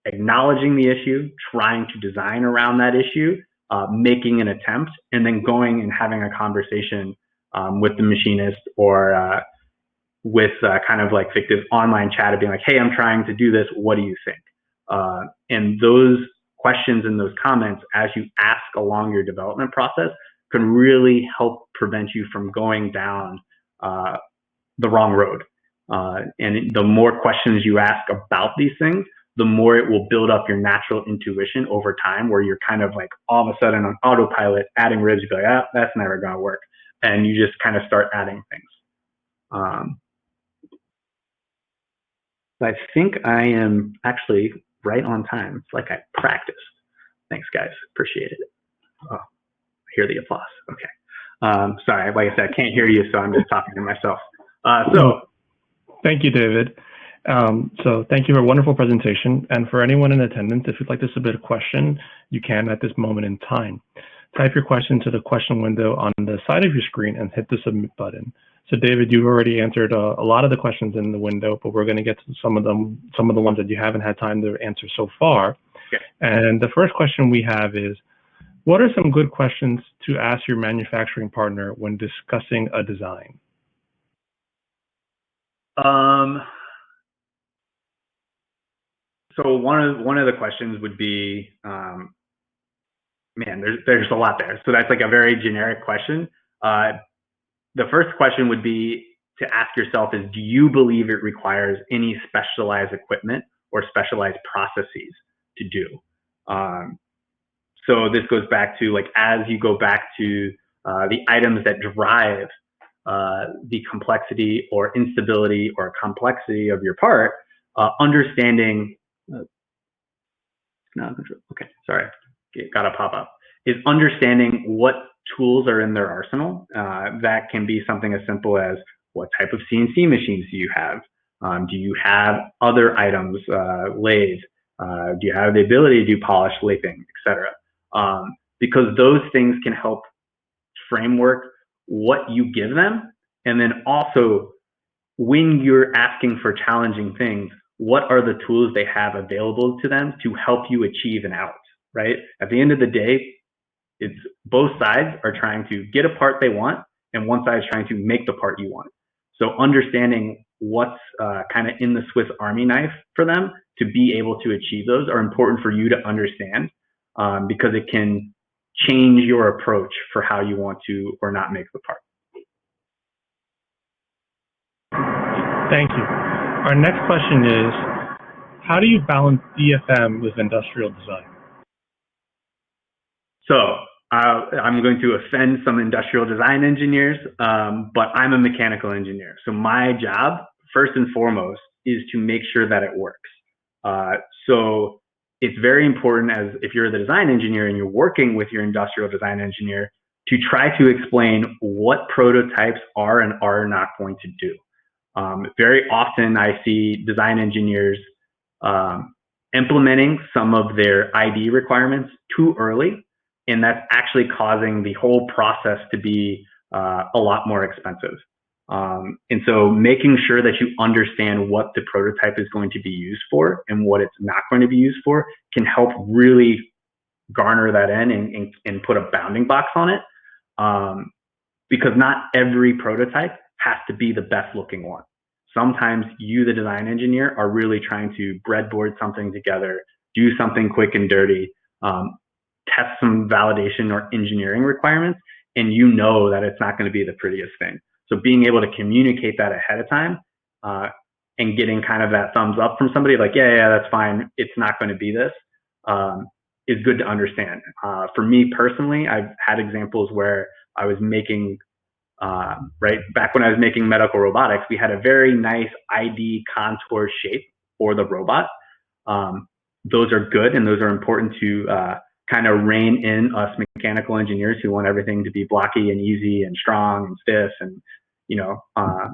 acknowledging the issue, trying to design around that issue, making an attempt, and then going and having a conversation with the machinist or with kind of like Fictiv online chat of being like, hey, I'm trying to do this. What do you think? And those questions and those comments, as you ask along your development process, can really help prevent you from going down the wrong road. And the more questions you ask about these things, the more it will build up your natural intuition over time, where you're kind of like all of a sudden on autopilot adding ribs, you'd be like, ah, that's never going to work. And you just kind of start adding things. I think I am actually right on time. It's like I practiced. Thanks, guys. Appreciate it. Oh, I hear the applause. Okay. Sorry, like I said, I can't hear you, so I'm just talking to myself. Thank you, David. So thank you for a wonderful presentation. And for anyone in attendance, if you'd like to submit a question, you can at this moment in time. Type your question to the question window on the side of your screen and hit the submit button. So David, you've already answered a lot of the questions in the window, but we're going to get to some of the ones that you haven't had time to answer so far. Okay. And the first question we have is, what are some good questions to ask your manufacturing partner when discussing a design? So one of the questions would be, man, there's a lot there. So that's like a very generic question. The first question would be to ask yourself is, do you believe it requires any specialized equipment or specialized processes to do? So this goes back to like, as you go back to the items that drive the complexity or instability or complexity of your part, understanding, okay, sorry, got a pop up, is understanding what tools are in their arsenal. That can be something as simple as, what type of CNC machines do you have? Do you have other items, lathes? Do you have the ability to do polish, laping, etc.? Because those things can help framework what you give them. And then also, when you're asking for challenging things, what are the tools they have available to them to help you achieve an out, right? At the end of the day, it's both sides are trying to get a part they want, and one side is trying to make the part you want. So understanding what's kind of in the Swiss Army knife for them to be able to achieve those are important for you to understand, because it can change your approach for how you want to or not make the part. Thank you. Our next question is, How do you balance DFM with industrial design? So I'm going to offend some industrial design engineers, but I'm a mechanical engineer. So my job, first and foremost, is to make sure that it works. So it's very important, as if you're the design engineer and you're working with your industrial design engineer, to try to explain what prototypes are and are not going to do. Very often I see design engineers implementing some of their ID requirements too early, and that's actually causing the whole process to be a lot more expensive. And so making sure that you understand what the prototype is going to be used for and what it's not going to be used for can help really garner that in and put a bounding box on it. Because not every prototype has to be the best looking one. Sometimes you, the design engineer, are really trying to breadboard something together, do something quick and dirty, test some validation or engineering requirements, and you know that it's not going to be the prettiest thing. So being able to communicate that ahead of time and getting kind of that thumbs up from somebody like, yeah, that's fine, it's not going to be this, is good to understand. For me personally, I've had examples where I was making, right back when I was making medical robotics, we had a very nice ID contour shape for the robot. Those are good, and those are important to kind of rein in us mechanical engineers who want everything to be blocky and easy and strong and stiff and, you know,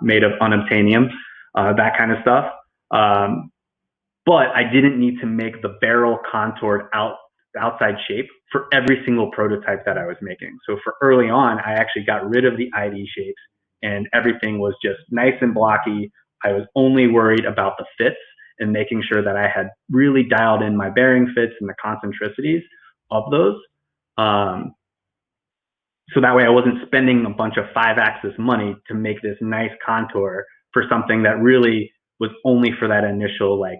made of unobtainium, that kind of stuff. But I didn't need to make the barrel contoured outside shape for every single prototype that I was making. So for early on, I actually got rid of the ID shapes and everything was just nice and blocky. I was only worried about the fits and making sure that I had really dialed in my bearing fits and the concentricities of those. So that way I wasn't spending a bunch of 5-axis money to make this nice contour for something that really was only for that initial, like,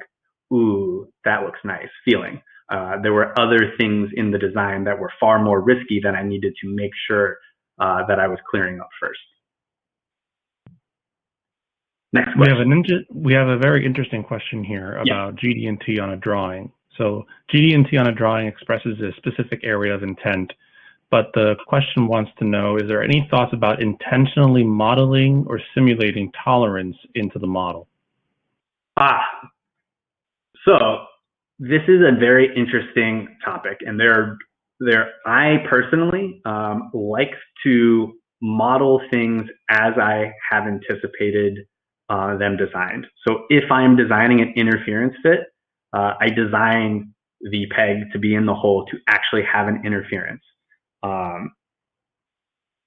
ooh, that looks nice feeling. There were other things in the design that were far more risky that I needed to make sure that I was clearing up first. Next question. We have a very interesting question here about GD&T on a drawing. So GD&T on a drawing expresses a specific area of intent, but the question wants to know, is there any thoughts about intentionally modeling or simulating tolerance into the model? So this is a very interesting topic, and I personally like to model things as I have anticipated them designed. So if I'm designing an interference fit, I design the peg to be in the hole to actually have an interference.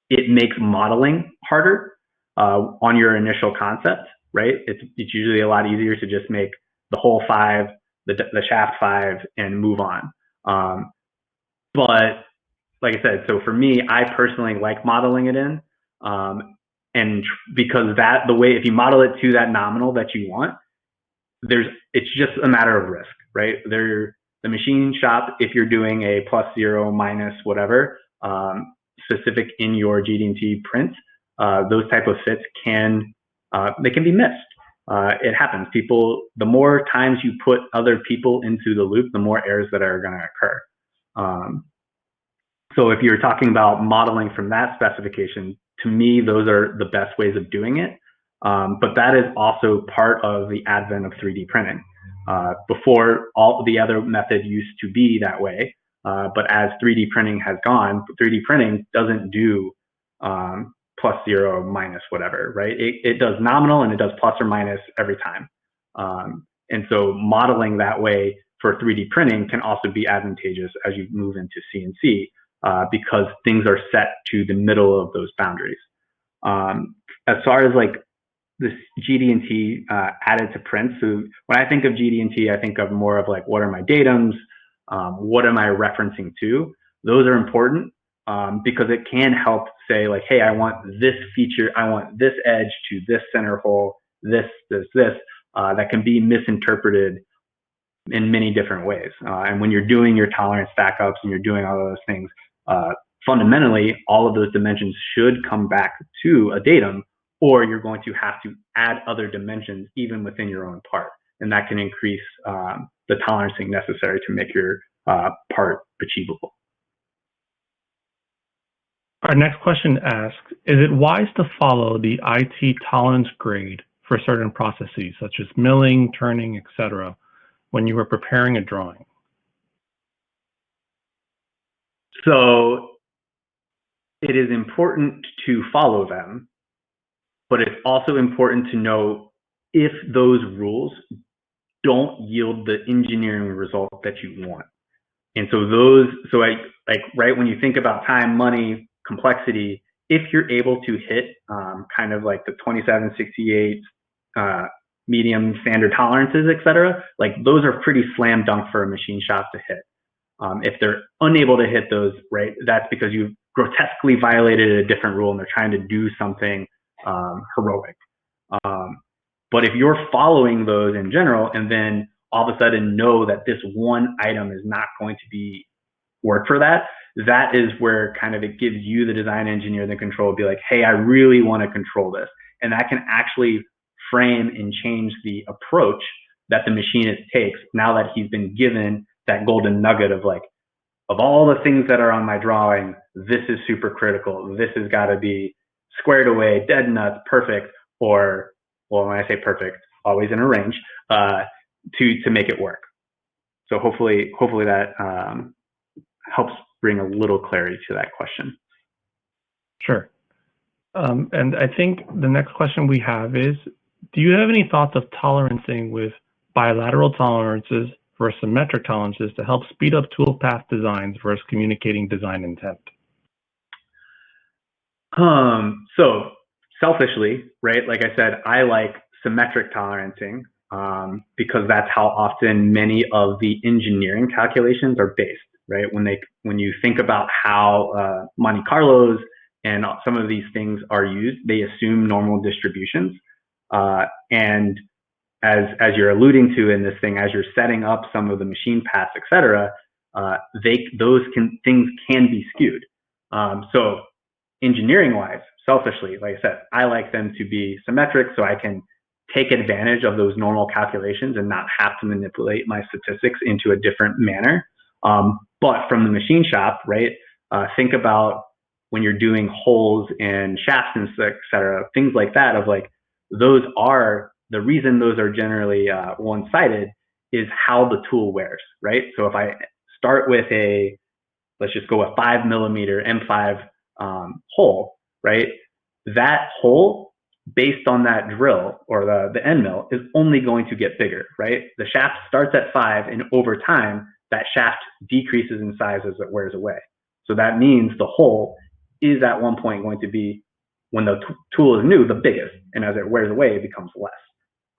It makes modeling harder on your initial concept, right? It's usually a lot easier to just make the hole 5, the shaft 5, and move on. But like I said, so for me, I personally like modeling it in, and because the way, if you model it to that nominal that you want, it's just a matter of risk, right? The machine shop, if you're doing a +0, minus whatever, specific in your GD&T print, those type of fits they can be missed. It happens. The more times you put other people into the loop, the more errors that are going to occur. So if you're talking about modeling from that specification, to me, those are the best ways of doing it. But that is also part of the advent of 3D printing. Before, all the other method used to be that way. But as 3D printing has gone, 3D printing doesn't do +0, minus whatever, right? It does nominal and it does plus or minus every time. And so modeling that way for 3D printing can also be advantageous as you move into CNC because things are set to the middle of those boundaries. As far as like this GD&T added to print, so when I think of GD&T, I think of more of like, what are my datums? What am I referencing to? Those are important because it can help say like, hey, I want this feature, I want this edge to this center hole, this, that can be misinterpreted in many different ways. And when you're doing your tolerance stack-ups and you're doing all of those things, fundamentally, all of those dimensions should come back to a datum, or you're going to have to add other dimensions even within your own part. and that can increase the tolerancing necessary to make your part achievable. Our next question asks, is it wise to follow the IT tolerance grade for certain processes, such as milling, turning, etc., when you are preparing a drawing? So it is important to follow them, but it's also important to know if those rules don't yield the engineering result that you want. And so right when you think about time, money, complexity, if you're able to hit kind of like the 2768 medium standard tolerances, et cetera, like those are pretty slam dunk for a machine shop to hit. If they're unable to hit those, right, that's because you've grotesquely violated a different rule and they're trying to do something heroic. But if you're following those in general and then all of a sudden know that this one item is not going to be work for that, that is where kind of it gives you, the design engineer, the control, be like, hey, I really want to control this. And that can actually frame and change the approach that the machinist takes now that he's been given that golden nugget of like, of all the things that are on my drawing, this is super critical. This has got to be squared away, dead nuts, perfect, or, well, when I say perfect, always in a range, to make it work. So hopefully that helps bring a little clarity to that question. Sure. And I think the next question we have is, do you have any thoughts of tolerancing with bilateral tolerances versus symmetric tolerances to help speed up toolpath designs versus communicating design intent? So selfishly, right, like I said, I like symmetric tolerancing because that's how often many of the engineering calculations are based, right? When you think about how Monte Carlos and some of these things are used, they assume normal distributions. And as you're alluding to in this thing, as you're setting up some of the machine paths, et cetera, things can be skewed. So engineering-wise, selfishly, like I said, I like them to be symmetric so I can take advantage of those normal calculations and not have to manipulate my statistics into a different manner. But from the machine shop, right, think about when you're doing holes and shafts and et cetera, things like that, of like, those are, the reason those are generally one-sided is how the tool wears, right? So if I start with let's just go a 5 millimeter M5 hole, right? That hole, based on that drill or the end mill, is only going to get bigger, right? The shaft starts at 5, and over time, that shaft decreases in size as it wears away. So that means the hole is at one point going to be, when the tool is new, the biggest, and as it wears away, it becomes less.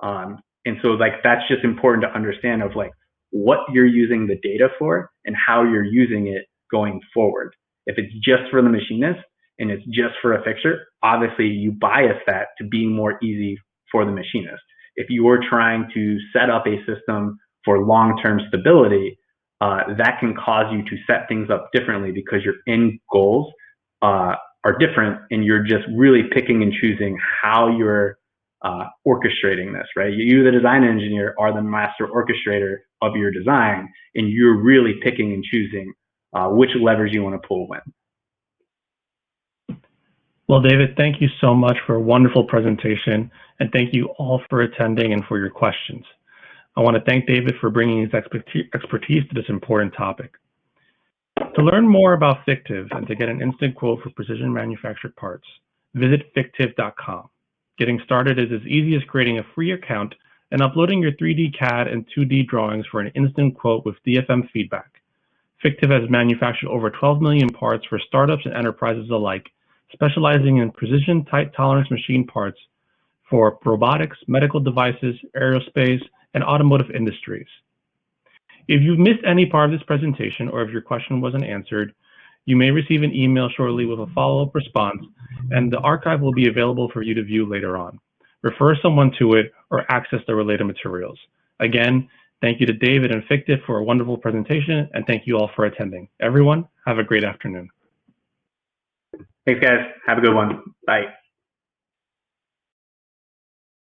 And so like that's just important to understand of like what you're using the data for and how you're using it going forward. If it's just for the machinist and it's just for a fixture, obviously you bias that to being more easy for the machinist. If you are trying to set up a system for long-term stability, that can cause you to set things up differently because your end goals are different, and you're just really picking and choosing how you're orchestrating this, right? You, the design engineer, are the master orchestrator of your design, and you're really picking and choosing which levers you want to pull when. Well, David, thank you so much for a wonderful presentation, and thank you all for attending and for your questions. I want to thank David for bringing his expertise to this important topic. To learn more about Fictiv and to get an instant quote for precision manufactured parts, visit fictiv.com. Getting started is as easy as creating a free account and uploading your 3D CAD and 2D drawings for an instant quote with DFM feedback. Fictiv has manufactured over 12 million parts for startups and enterprises alike, specializing in precision tight tolerance machine parts for robotics, medical devices, aerospace, and automotive industries. If you've missed any part of this presentation or if your question wasn't answered, you may receive an email shortly with a follow-up response, and the archive will be available for you to view later on. Refer someone to it or access the related materials. Again, thank you to David and Fictiv for a wonderful presentation, and thank you all for attending. Everyone, have a great afternoon. Thanks, guys. Have a good one. Bye.